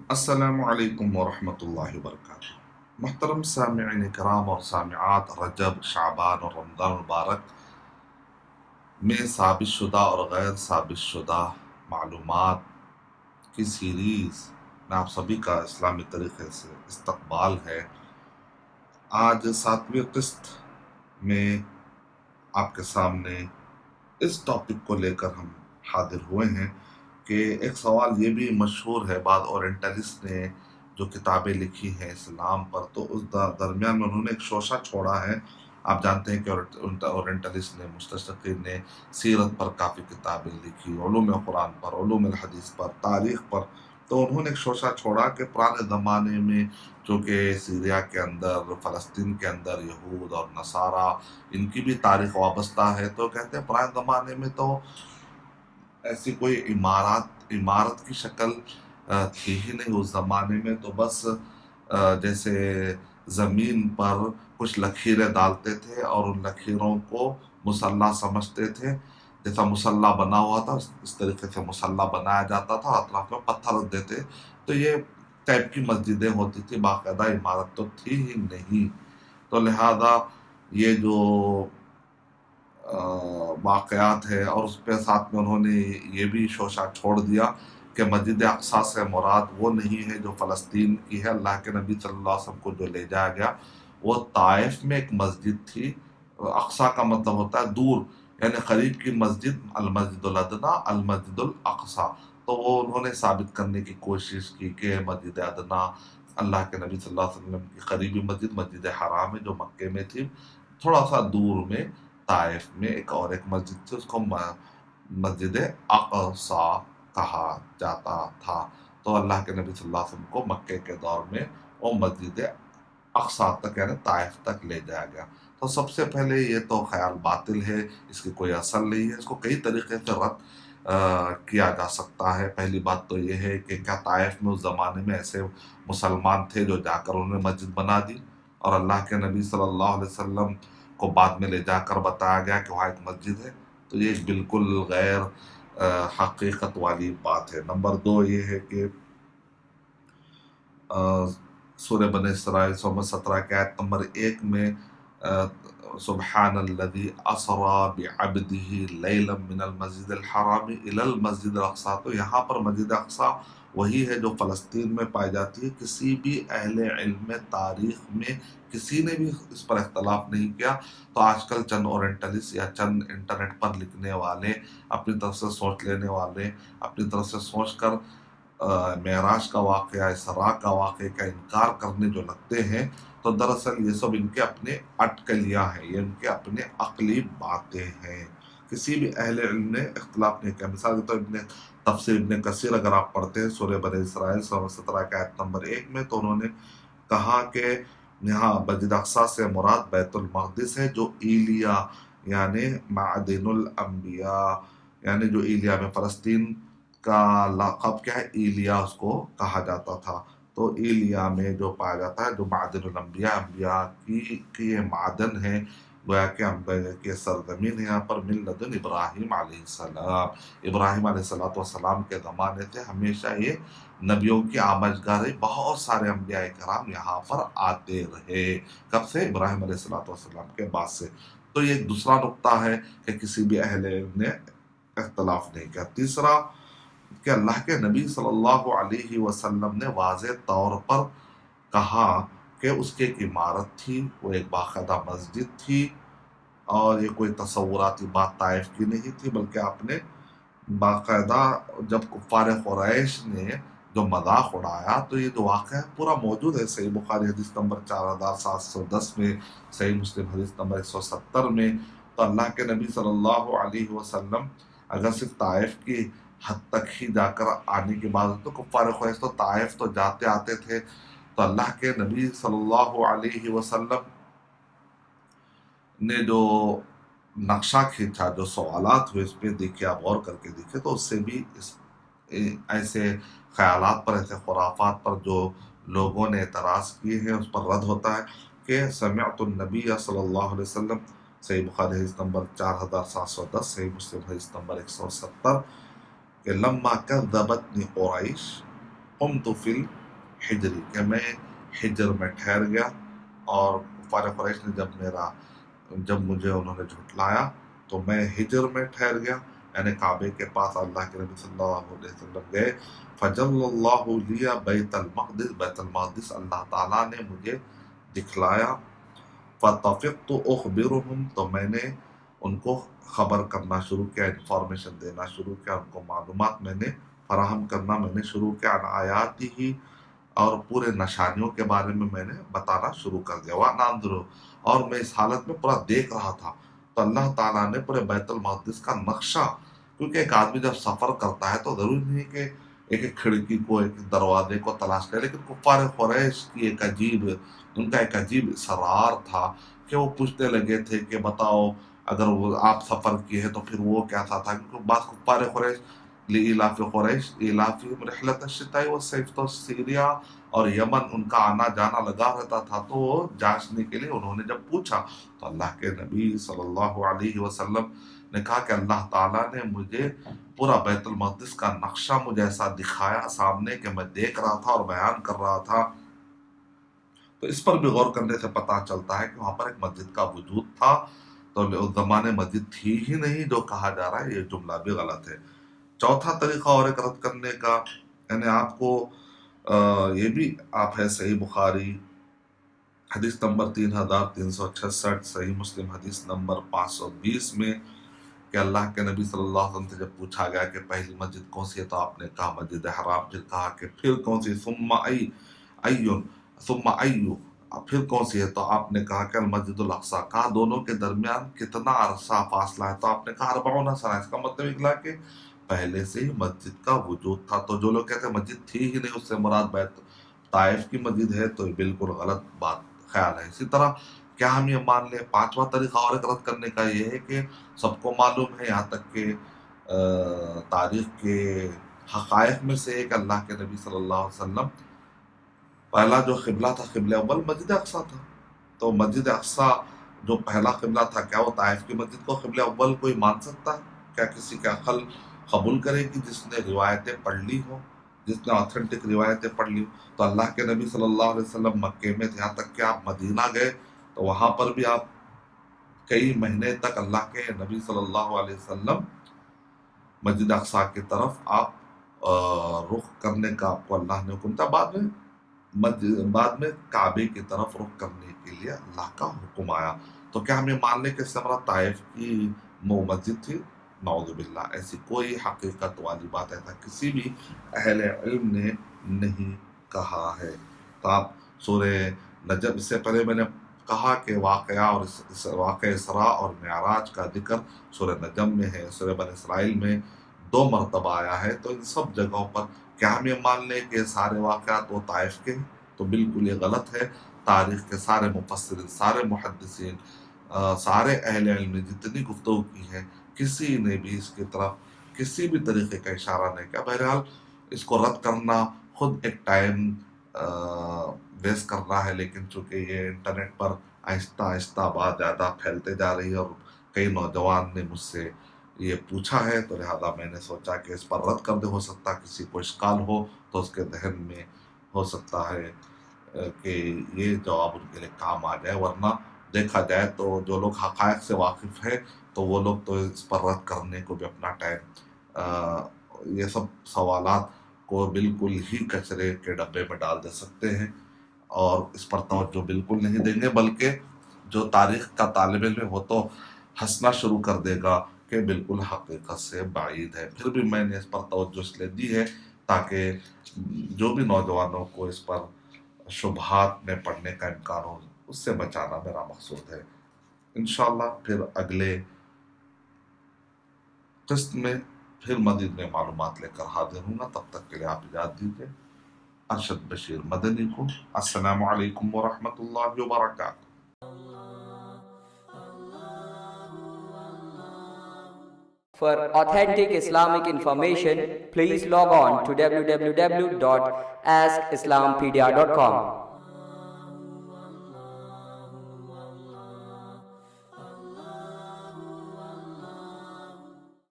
السلام علیکم ورحمۃ اللہ وبرکاتہ۔ محترم سامعین کرام اور سامعات، رجب، شعبان اور رمضان المبارک میں ثابت شدہ اور غیر ثابت شدہ معلومات کی سیریز میں آپ سبھی کا اسلامی طریقے سے استقبال ہے۔ آج 7ویں قسط میں آپ کے سامنے اس ٹاپک کو لے کر ہم حاضر ہوئے ہیں کہ ایک سوال یہ بھی مشہور ہے، بعض اورینٹلسٹ نے جو کتابیں لکھی ہیں اسلام پر، تو اس درمیان میں انہوں نے ایک شوشہ چھوڑا ہے۔ آپ جانتے ہیں کہ اورینٹلسٹ نے، مستشرقین نے سیرت پر کافی کتابیں لکھی، علوم قرآن پر، علوم الحدیث پر، تاریخ پر۔ تو انہوں نے ایک شوشہ چھوڑا کہ پرانے زمانے میں چونکہ سیریا کے اندر، فلسطین کے اندر یہود اور نصارہ ان کی بھی تاریخ وابستہ ہے، تو کہتے ہیں پرانے زمانے میں تو ایسی کوئی عمارت کی شکل تھی ہی نہیں اس زمانے میں، تو بس جیسے زمین پر کچھ لکیریں ڈالتے تھے اور ان لکیروں کو مسلح سمجھتے تھے، جیسا مسلح بنا ہوا تھا اس طریقے سے مسلح بنایا جاتا تھا، اطراف میں پتھر رکھ دیتے، تو یہ ٹائپ کی مسجدیں ہوتی تھی، باقاعدہ عمارت تو تھی ہی نہیں۔ تو لہذا یہ جو واقعات ہے، اور اس پہ ساتھ میں انہوں نے یہ بھی شوشہ چھوڑ دیا کہ مسجد اقصیٰ سے مراد وہ نہیں ہے جو فلسطین کی ہے۔ اللہ کے نبی صلی اللہ علیہ وسلم کو جو لے جایا گیا وہ طائف میں ایک مسجد تھی۔ اقصیٰ کا مطلب ہوتا ہے دور، یعنی قریب کی مسجد، المسجد الادنیٰ، المسجد الاقصیٰ۔ تو وہ انہوں نے ثابت کرنے کی کوشش کی کہ مسجد ادنیٰ اللہ کے نبی صلی اللہ علیہ وسلم کی قریبی مسجد، مسجد حرام ہے جو مکے میں تھی، تھوڑا سا دور میں طائف میں ایک مسجد تھی، اس کو مسجد اقصیٰ کہا جاتا تھا۔ تو اللہ کے نبی صلی اللہ علیہ وسلم کو مکے کے دور میں وہ مسجد اقصیٰ تک یعنی طائف تک لے جایا گیا۔ تو سب سے پہلے یہ تو خیال باطل ہے، اس کی کوئی اصل نہیں ہے، اس کو کئی طریقے سے رد کیا جا سکتا ہے۔ پہلی بات تو یہ ہے کہ کیا طائف میں اس زمانے میں ایسے مسلمان تھے جو جا کر انہوں نے مسجد بنا دی، اور اللہ کے نبی صلی اللہ علیہ وسلم کو بعد میں لے جا کر بتایا گیا کہ وہاں ایک مسجد ہے؟ تو یہ ایک بالکل غیر حقیقت والی بات ہے۔ نمبر 2 یہ ہے کہ سورہ بنی اسرائیل 17 کے آیت نمبر 1 میں سبحان الذی اسری بعبدہ لیلا من المسجد الحرام الی المسجد الاقصیٰ، تو یہاں پر مسجد اقصیٰ وہی ہے جو فلسطین میں پائی جاتی ہے۔ کسی بھی اہل علم تاریخ میں کسی نے بھی اس پر اختلاف نہیں کیا۔ تو آج کل چند اورینٹلسٹ یا چند انٹرنیٹ پر لکھنے والے، اپنی طرف سے سوچ لینے والے، اپنی طرف سے سوچ کر معراج کا واقعہ، اسراء کا واقعہ کا انکار کرنے جو لگتے ہیں، تو دراصل یہ سب ان کے اپنے اٹکلیاں ہیں، یہ ان کے اپنے عقلی باتیں ہیں۔ کسی بھی اہل علم نے اختلاف نہیں کیا۔ مثال کے طور تفسیر ابن کثیر اگر آپ پڑھتے ہیں سورہ بنی اسرائیل 17 کے آیت نمبر 1 میں، تو انہوں نے کہا کہ یہاں مسجد اقصیٰ سے مراد بیت المقدس ہے، جو ایلیا یعنی معدن الانبیاء، یعنی جو ایلیا میں فلسطین کا لقب کیا ہے، ایلیا اس کو کہا جاتا تھا۔ تو ایلیا میں جو پایا جاتا ہے جو معدن الانبیاء، انبیاء کی یہ معدن ہے، گویا کہ انبیاء کی سرزمین ہے۔ یہاں پر من لدن ابراہیم علیہ السلام، ابراہیم علیہ السلام کے زمانے سے ہمیشہ یہ نبیوں کی آمجگاہ رہی، بہت سارے انبیاء کرام یہاں پر آتے رہے۔ کب سے؟ ابراہیم علیہ السلام کے بعد سے۔ تو یہ دوسرا نقطہ ہے کہ کسی بھی اہل علم نے اختلاف نہیں کیا۔ تیسرا کہ اللہ کے نبی صلی اللہ علیہ وسلم نے واضح طور پر کہا کہ اس کی ایک عمارت تھی، وہ ایک باقاعدہ مسجد تھی، اور یہ کوئی تصوراتی بات طائف کی نہیں تھی، بلکہ آپ نے باقاعدہ جب کفار قریش نے جو مذاق اڑایا، تو یہ جو واقعہ پورا موجود ہے صحیح بخاری حدیث نمبر 4710 میں، صحیح مسلم حدیث نمبر 170 میں۔ تو اللہ کے نبی صلی اللہ علیہ وسلم اگر صرف طائف کی حد تک ہی جا کر آنے کی بات، تو کفار قریش تو طائف تو جاتے آتے تھے۔ تو اللہ کے نبی صلی اللہ علیہ وسلم نے جو نقشہ کھینچا، جو سوالات ہوئے، اس پہ دیکھیں، آپ غور کر کے دیکھیں، تو اس سے بھی ایسے خیالات پر، ایسے خرافات پر جو لوگوں نے اعتراض کیے ہیں، اس پر رد ہوتا ہے کہ سمعت النبی صلی اللہ علیہ وسلم، صحیح بخاری حدیث نمبر 4710، صحیح مسلم حدیث نمبر 170، کہ لما کذبتنی قریش، قمت فی الحجر کہ میں حجر میں ٹھہر گیا، اور کفار قریش نے جب مجھے انہوں نے جھٹلایا تو میں ہجر میں ٹھہر گیا، یعنی کعبے کے پاس اللہ کے نبی صلی اللہ علیہ وسلم گئے۔ فجل اللہ لی بیت المقدس اللہ تعالیٰ نے مجھے دکھلایا۔ فطفقت اخبرهم تو میں نے ان کو خبر کرنا شروع کیا، انفارمیشن دینا شروع کیا، ان کو معلومات میں نے فراہم کرنا میں نے شروع کیا، عن آیاتی ہی اور پورے نشانیوں کے بارے میں نے بتانا شروع کر دیا۔ وَأَنَا أَنظُرُ اور میں اس حالت میں پورا دیکھ رہا تھا۔ تو اللہ تعالیٰ نے پورے بیت المقدس کا نقشہ، کیونکہ ایک آدمی جب سفر کرتا ہے تو ضروری نہیں کہ ایک کھڑکی کو، ایک دروازے کو تلاش کرے، لیکن کفار قریش کی ان کا ایک عجیب اصرار تھا کہ وہ پوچھنے لگے تھے کہ بتاؤ اگر وہ آپ سفر کیے ہیں تو پھر وہ کیسا تھا، کیونکہ بعض کفار قریش لإلاف قریش إلافهم رحلة الشتاء والصيف، تو سیریا اور یمن ان کا آنا جانا لگا رہتا تھا، تو وہ جانچنے کے لیے انہوں نے جب پوچھا تو اللہ کے نبی صلی اللہ علیہ وسلم نے کہا کہ اللہ تعالیٰ نے مجھے پورا بیت المقدس کا نقشہ مجھے ایسا دکھایا سامنے کہ میں دیکھ رہا تھا اور بیان کر رہا تھا۔ تو اس پر بھی غور کرنے سے پتہ چلتا ہے کہ وہاں پر ایک مسجد کا وجود تھا، تو اس زمانے مسجد تھی ہی نہیں جو کہا جا رہا ہے، یہ جملہ بھی غلط ہے۔ چوتھا طریقہ اور ایک رد کرنے کا، یعنی آپ کو یہ بھی آپ ہے صحیح بخاری حدیث نمبر 3366، صحیح مسلم حدیث نمبر 520 میں کہ اللہ کے نبی صلی اللہ علیہ وسلم سے جب پوچھا گیا کہ پہلی مسجد کون سی ہے تو آپ نے کہا مسجد حرام، پھر کہا کہ پھر کون سی، ثم ایو پھر کون سی ہے تو آپ نے کہا کہ المسجد الاقصی۔ کہا دونوں کے درمیان کتنا عرصہ فاصلہ ہے تو آپ نے کہا 40 سنہ۔ اس کا مطلب نکلا کہ پہلے سے ہی مسجد کا وجود تھا۔ تو جو لوگ کہتے ہیں مسجد تھی ہی نہیں، اس سے مراد بیت طائف کی مسجد ہے، تو یہ بالکل غلط بات خیال ہے۔ اسی طرح کیا ہم یہ مان لیں، پانچواں طریقہ اور ایک رد کرنے کا یہ ہے کہ سب کو معلوم ہے، یہاں تک کہ تاریخ کے حقائق میں سے ایک اللہ کے نبی صلی اللہ علیہ وسلم پہلا جو قبلہ تھا قبلہ اول مسجد اقصی تھا۔ تو مسجد اقصی جو پہلا قبلہ تھا، کیا وہ طائف کی مسجد کو قبلہ اول کوئی مان سکتا ہے؟ کیا کسی کا عقل قبول کرے گی جس نے روایتیں پڑھ لی ہوں، جس نے آتھینٹک روایتیں پڑھ لی ہوں؟ تو اللہ کے نبی صلی اللہ علیہ وسلم مکے میں تھے، یہاں تک کہ آپ مدینہ گئے تو وہاں پر بھی آپ کئی مہینے تک اللہ کے نبی صلی اللہ علیہ وسلم مسجد اقصی کی طرف آپ رخ کرنے کا آپ کو اللہ نے حکم تھا۔ بعد میں کعبے کی طرف رخ کرنے کے لیے اللہ کا حکم آیا۔ تو کیا ہم یہ مان لیں کہ سمرہ طائف کی مسجد تھی؟ نعوذ باللہ، ایسی کوئی حقیقت والی بات ایسا کسی بھی اہل علم نے نہیں کہا ہے۔ تو آپ سورہ نجم، اس سے پہلے میں نے کہا کہ واقعہ اور واقع اسراء اور معراج کا ذکر سورہ نجم میں ہے، سورہ بنی اسرائیل میں 2 مرتبہ آیا ہے۔ تو ان سب جگہوں پر کیا ہم یہ مان لیں کہ سارے واقعات وہ طائف کے ہیں؟ تو بالکل یہ غلط ہے۔ تاریخ کے سارے مفسرین، سارے محدثین، سارے اہل علم نے جتنی گفتگو کی ہے، کسی نے بھی اس کی طرف کسی بھی طریقے کا اشارہ نہیں کیا۔ بہرحال اس کو رد کرنا خود ایک ٹائم ویسٹ کرنا ہے، لیکن چونکہ یہ انٹرنیٹ پر آہستہ آہستہ بات زیادہ پھیلتے جا رہی ہے اور کئی نوجوان نے مجھ سے یہ پوچھا ہے، تو لہذا میں نے سوچا کہ اس پر رد کر دے، ہو سکتا کسی کو اشکال ہو تو اس کے ذہن میں ہو سکتا ہے کہ یہ جواب ان کے لیے کام آ جائے۔ ورنہ دیکھا جائے تو جو لوگ حقائق سے واقف ہیں تو وہ لوگ تو اس پر رد کرنے کو بھی اپنا ٹائم یہ سب سوالات کو بالکل ہی کچرے کے ڈبے میں ڈال دے سکتے ہیں اور اس پر توجہ بالکل نہیں دیں گے، بلکہ جو تاریخ کا طالب علم ہے وہ تو ہنسنا شروع کر دے گا کہ بالکل حقیقت سے بعید ہے۔ پھر بھی میں نے اس پر توجہ اس لیے دی ہے تاکہ جو بھی نوجوانوں کو اس پر شبہات میں پڑھنے کا امکان ہو، اس سے بچانا میرا مقصود ہے۔ انشاءاللہ پھر اگلے قسط میں پھر مزید میں معلومات لے کر حاضر ہوں گا۔ تب تک کے لیے آپ اجازت دیجیے۔ ارشد بشیر مدنی کو السلام علیکم ورحمۃ اللہ وبرکاتہ۔ For authentic Islamic information, please log on to www.askislampedia.com.